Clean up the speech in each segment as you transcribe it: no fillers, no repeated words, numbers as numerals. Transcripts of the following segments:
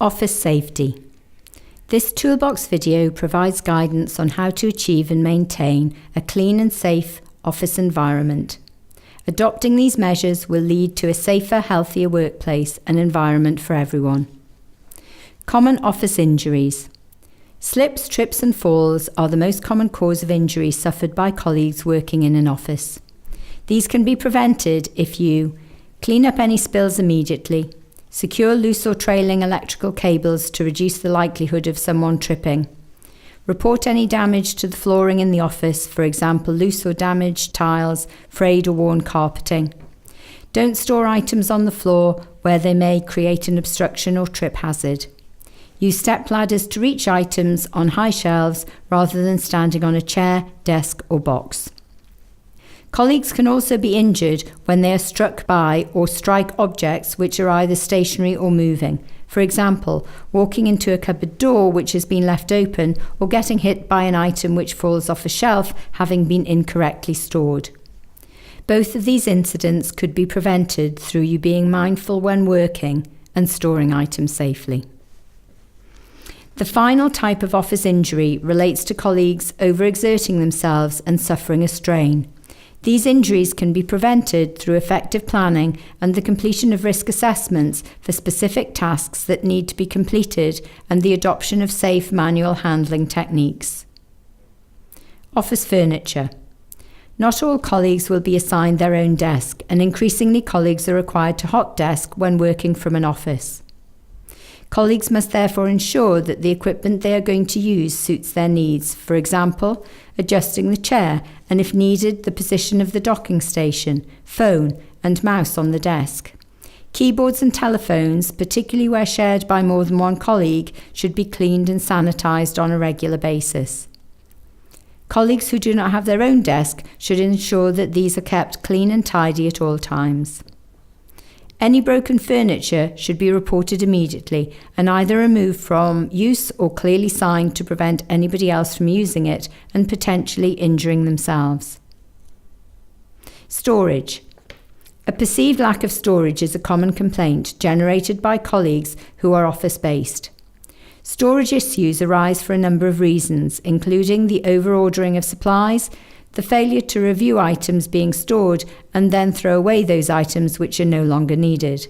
Office safety. This toolbox video provides guidance on how to achieve and maintain a clean and safe office environment. Adopting these measures will lead to a safer, healthier workplace and environment for everyone. Common office injuries. Slips, trips and falls are the most common cause of injury suffered by colleagues working in an office. These can be prevented if you clean up any spills immediately, secure loose or trailing electrical cables to reduce the likelihood of someone tripping, report any damage to the flooring in the office, for example loose or damaged tiles, frayed or worn carpeting. Don't store items on the floor where they may create an obstruction or trip hazard. Use step ladders to reach items on high shelves rather than standing on a chair, desk or box. Colleagues can also be injured when they are struck by or strike objects which are either stationary or moving. For example, walking into a cupboard door which has been left open or getting hit by an item which falls off a shelf having been incorrectly stored. Both of these incidents could be prevented through you being mindful when working and storing items safely. The final type of office injury relates to colleagues overexerting themselves and suffering a strain. These injuries can be prevented through effective planning and the completion of risk assessments for specific tasks that need to be completed and the adoption of safe manual handling techniques. Office furniture. Not all colleagues will be assigned their own desk, and increasingly colleagues are required to hot desk when working from an office. Colleagues must therefore ensure that the equipment they are going to use suits their needs, for example, adjusting the chair and, if needed, the position of the docking station, phone and mouse on the desk. Keyboards and telephones, particularly where shared by more than one colleague, should be cleaned and sanitised on a regular basis. Colleagues who do not have their own desk should ensure that these are kept clean and tidy at all times. Any broken furniture should be reported immediately and either removed from use or clearly signed to prevent anybody else from using it and potentially injuring themselves. Storage. A perceived lack of storage is a common complaint generated by colleagues who are office-based. Storage issues arise for a number of reasons, including the over-ordering of supplies, the failure to review items being stored and then throw away those items which are no longer needed.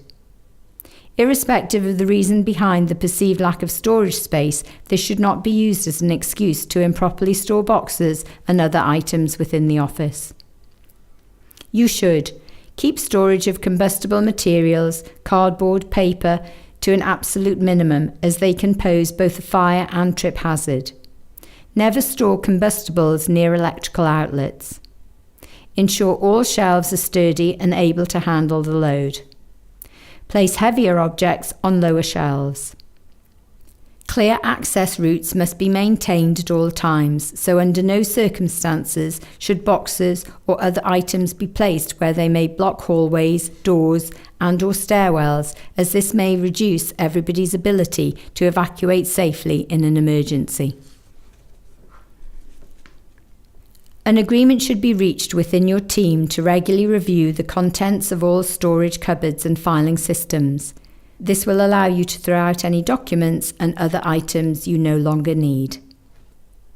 Irrespective of the reason behind the perceived lack of storage space, this should not be used as an excuse to improperly store boxes and other items within the office. You should keep storage of combustible materials, cardboard, paper, to an absolute minimum, as they can pose both a fire and trip hazard. Never store combustibles near electrical outlets. Ensure all shelves are sturdy and able to handle the load. Place heavier objects on lower shelves. Clear access routes must be maintained at all times, so under no circumstances should boxes or other items be placed where they may block hallways, doors and/or stairwells, as this may reduce everybody's ability to evacuate safely in an emergency. An agreement should be reached within your team to regularly review the contents of all storage cupboards and filing systems. This will allow you to throw out any documents and other items you no longer need.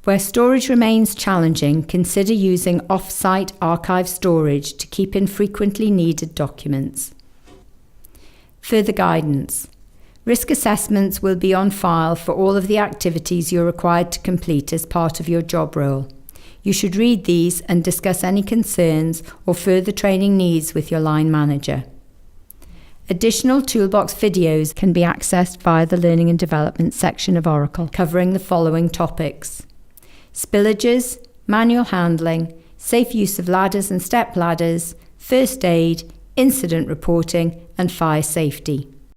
Where storage remains challenging, consider using off-site archive storage to keep in frequently needed documents. Further guidance. Risk assessments will be on file for all of the activities you're required to complete as part of your job role. You should read these and discuss any concerns or further training needs with your line manager. Additional toolbox videos can be accessed via the Learning and Development section of Oracle, covering the following topics: spillages, manual handling, safe use of ladders and step ladders, first aid, incident reporting, and fire safety.